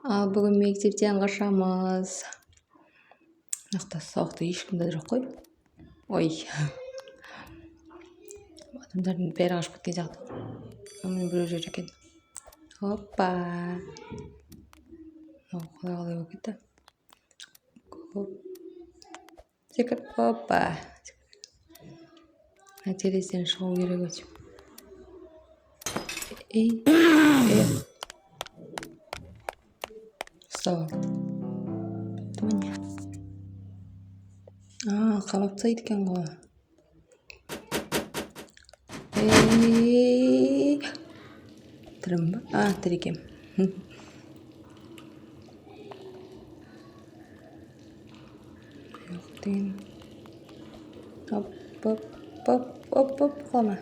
Ал бүгін мектептен қашамыз. Нақты сабақта ешкім де жоқ қой. Ой. Адамдардың бәрі қашып кеткен сияқты. Мен біреу жүр екен. Опа. Қалай болып кетті. Секір. Опа. Терезеден шығу керек өте. Ұстап алды. Міне. Қамап тастайды екен ғой. Тірім ба? Тірі екем. Оп, қалма.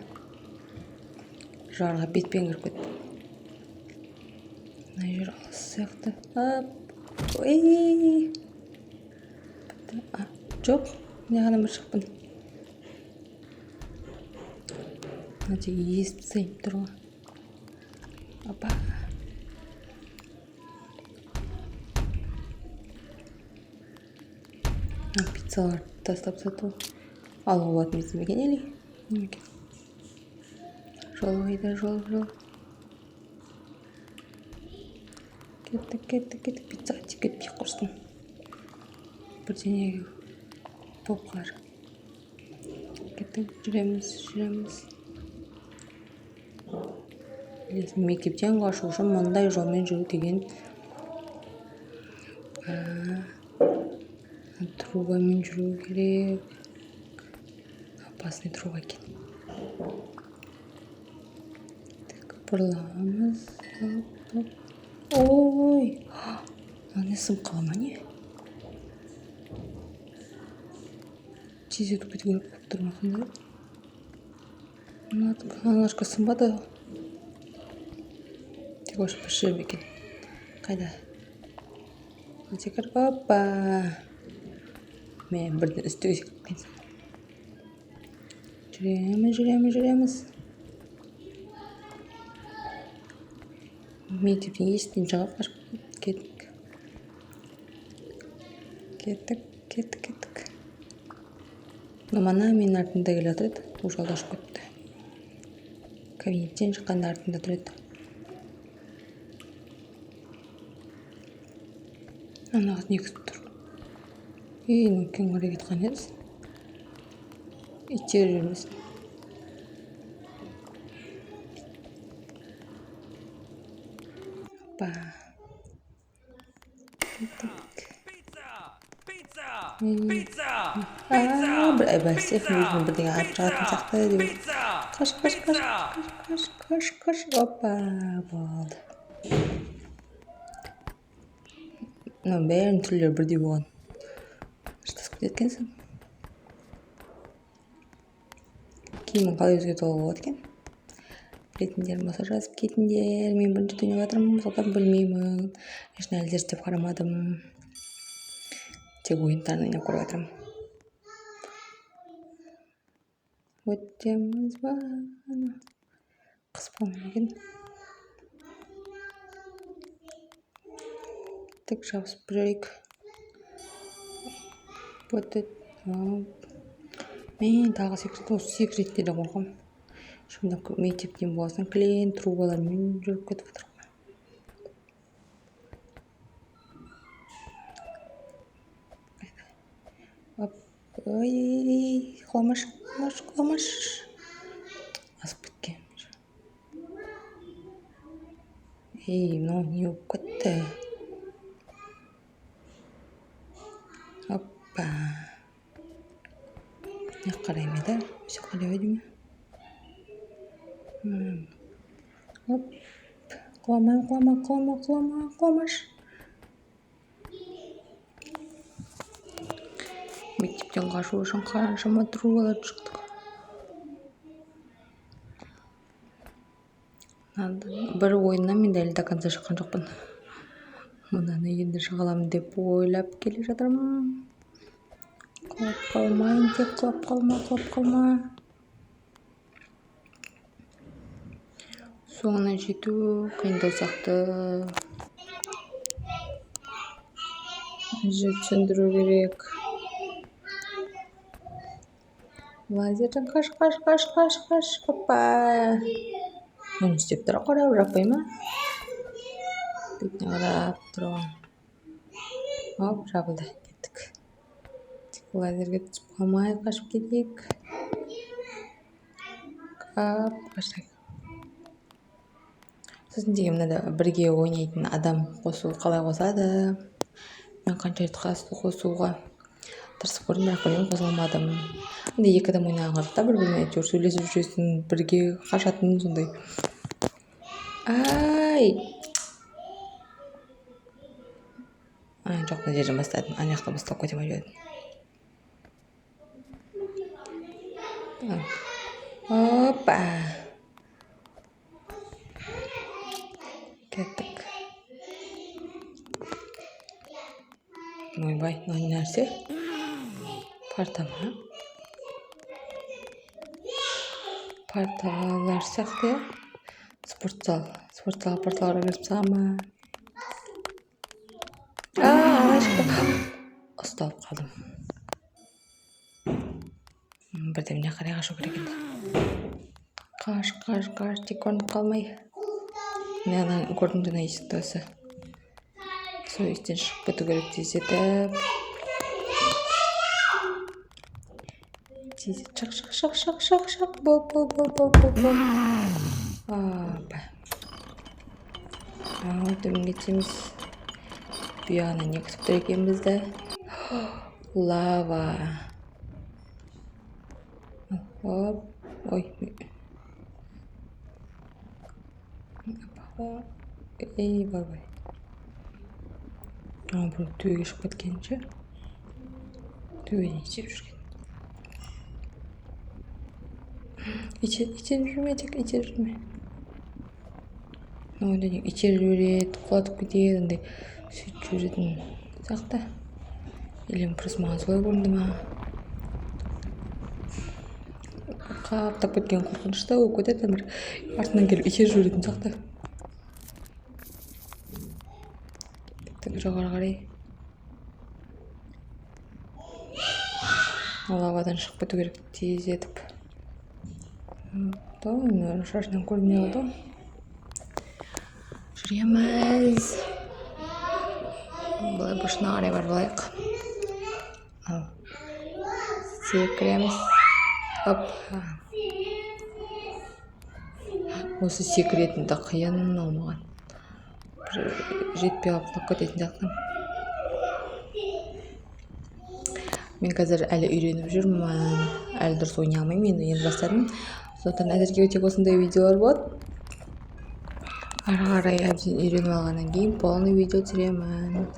Жарға бетпен кіріп кетті. Мына жер алыс сияқты. Жоқ, мен ғана бір шықпын. Мына тек естіп сайып тұр ғой. Опа. Пиццаларды тастап сату. Алуға болатын естім екен әлі. Жол қайда, жол. Кеттік. Пиццаға тек кетпей құрсын. Бірдеңе болып қалар. Кеттік, жүреміз. Мектептен қашу үшін мындай жолмен жүру деген трубамен жүру керек. Опасный труба екен. Бұрыламыз. Ой. Не сынып қала ма не? Тез өтіп кету керек болып тұр ма қандай? Аналашқа сынбады. Тек өшіп жүрем екен. Қайда? Секір. Опа. Мен бірден үстіге секіріп кетсем. Жүреміз. Мектептен есіктен шығып қашып кеттік. Мана менің артымда келе жатыр еді. Уже алдашып кетті. Кабинеттен шыққанда артында тұр еді. Анағыз не күтіп тұр. Кім қарай кеткен едіз? Иттер жүрмесін. Опа. Бір әбәсef өзінің бірдеңе алып шығатын сияқты деп. Қаш. Опа, болды. Мына бәрінің түрлері бірдей болған. Штасып кеткенсің. Киімін қалай өзгертіп алуға болады екен? Білетіндер болса жазып кетіңдер. Мен бірінші түнеп жатырмын, содан білмеймін. Ешін әлі зерттеп қарамадым. Тек ойындарын ойнап көріп жатырмын. Өтеміз ба? Қысып қалмай екен. Тек жабысып жүрейік. Мен тағы секретті де қорқам. Шында мектептен боласың, клиент трубалармен жүріп кетіп жатыр. Ой, құламаш. Асып кеткен. Мынау не болып кетті? Опа. Не қарайым еді? Өсе қарай өйді ме? Оп. Құламаш. Мектептен қашу үшін қаншама трубалар шықтық. Бір ойыннан мен дәл до конца шыққан жоқпын. Мұнаны енді шыға аламын деп ойлап келе жатырмын. Құлап қалмайын, тек құлап қалма. Соңына жету қиындау сияқты. сөндіру керек. Лазерден қаш. Опа. Оны істеп тұра қарап жаппай ма? Бетіне қарап тұрған. Оп, жабылды. Кеттік. Лазерге түсіп қалмай қашып кетейік. Қаштайық. Сосын деген мынада бірге ойнайтын адам қосу қалай қосады? Мен қанша рет қосуға тырысып көрдім, бірақ білмеймін, қоса алмадым. Енді екі адам ойнаған қызықта бір-бірімен әйтеуір сөйлесіп жүресің, бірге қашатын сондай. Ай! Жоқ, мына жерден бастадым. Ана жақта бастап кете алмай жібердім. Опа! Кеттік. Ойбай, мынау нәрсе? Парта ма? Парталар сияқты. Спортзал. Парталарға кіріп сама. Ұсталып қалдым. Бірдеміне қарай қашу керек енді. Қаш, тек көрініп қалмай. Мына көрдім жаңа есікті осы. Сол естен шығып кету керек тездетіп. Шақ. Бол. Опа. Төмен кетеміз. Бұяғына не күтіп тұр екен бізді? Лава. Оп. Ой. Ей, бай. Бұл төбеге шығып кеткенше. Төбеден істеп жүрген. Итер жүрме. Ойда итер жүреді, құлатып кетеді, ондай сөйтіп жүретін сақта. Елем просто маған солай көрінді ма? Қаптап кеткен қорқынышта болып кетеді, бір артынан келіп итер жүретін сақта. Жоғары қарай. Лавадан шығып кету керек тездетіп. Шашынан көрінмей қалды. Жүреміз. Бұлай бұрышына қарай бар болайық. Секіреміз. Опа. Осы секіретінді қиын алмаған. Жетпей қалып кететін жақтым. Мен қазір әлі үйреніп жүрмін. Әлі дұрыс ойнай алмаймын, енді бастадым. Сондықтан әзірге өтек осындай видеолар болады. Ары қарай әбден үйреніп алғаннан кейін полный видео түсіремін.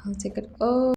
Ал секір.